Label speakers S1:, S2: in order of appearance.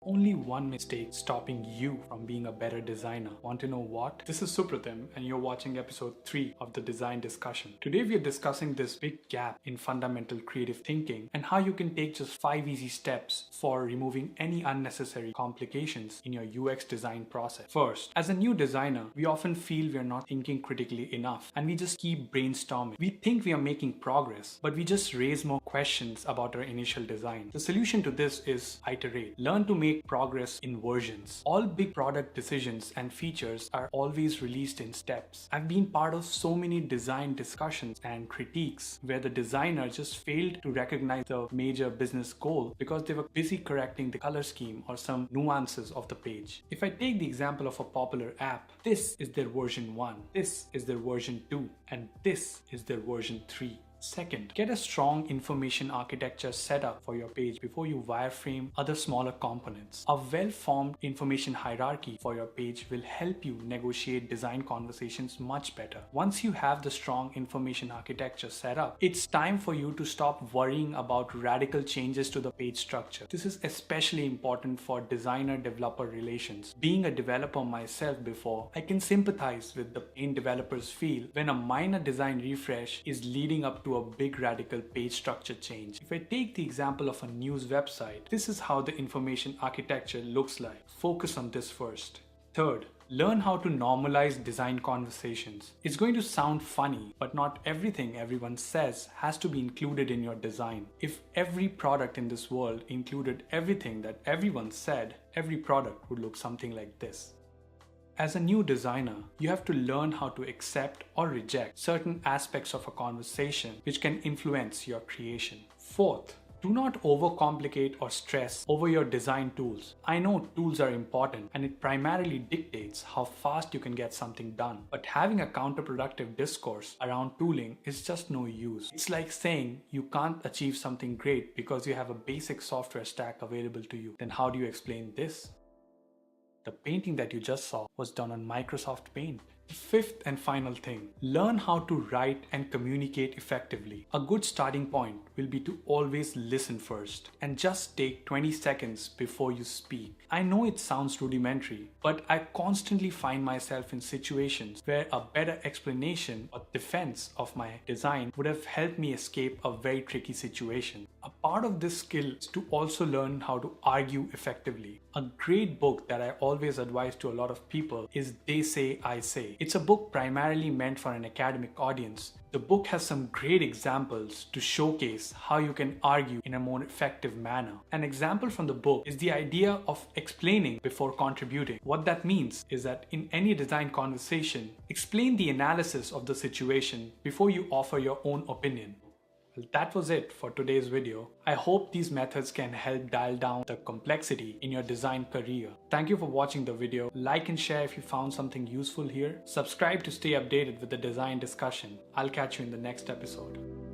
S1: Only one mistake stopping you from being a better designer. Want to know what? This is Supratim and you're watching episode 3 of the design discussion. Today we are discussing this big gap in fundamental creative thinking and how you can take just 5 easy steps for removing any unnecessary complications in your UX design process. First, as a new designer, we often feel we are not thinking critically enough and we just keep brainstorming. We think we are making progress, but we just raise more questions about our initial design. The solution to this is Iterate. Learn to make progress in versions. All big product decisions and features are always released in steps. I've been part of so many design discussions and critiques where the designer just failed to recognize the major business goal because they were busy correcting the color scheme or some nuances of the page. If I take the example of a popular app, this is their version 1, this is their version 2, and this is their version 3. Second, get a strong information architecture set up for your page before you wireframe other smaller components. A well-formed information hierarchy for your page will help you negotiate design conversations much better. Once you have the strong information architecture set up, it's time for you to stop worrying about radical changes to the page structure. This is especially important for designer-developer relations. Being a developer myself before, I can sympathize with the pain developers feel when a minor design refresh is leading up to a big radical page structure change. If I take the example of a news website, this is how the information architecture looks like. Focus on this first. Third, learn how to normalize design conversations. It's going to sound funny, but not everything everyone says has to be included in your design. If every product in this world included everything that everyone said, every product would look something like this. As a new designer, you have to learn how to accept or reject certain aspects of a conversation which can influence your creation. Fourth, do not overcomplicate or stress over your design tools. I know tools are important and it primarily dictates how fast you can get something done. But having a counterproductive discourse around tooling is just no use. It's like saying you can't achieve something great because you have a basic software stack available to you. Then how do you explain this? The painting that you just saw was done on Microsoft Paint. The fifth and final thing, learn how to write and communicate effectively. A good starting point will be to always listen first and just take 20 seconds before you speak. I know it sounds rudimentary, but I constantly find myself in situations where a better explanation or defense of my design would have helped me escape a very tricky situation. A part of this skill is to also learn how to argue effectively. A great book that I always advise to a lot of people is They Say, I Say. It's a book primarily meant for an academic audience. The book has some great examples to showcase how you can argue in a more effective manner. An example from the book is the idea of explaining before contributing. What that means is that in any design conversation, explain the analysis of the situation before you offer your own opinion. Well, that was it for today's video. I hope these methods can help dial down the complexity in your design career. Thank you for watching the video. Like and share if you found something useful here. Subscribe to stay updated with the design discussion. I'll catch you in the next episode.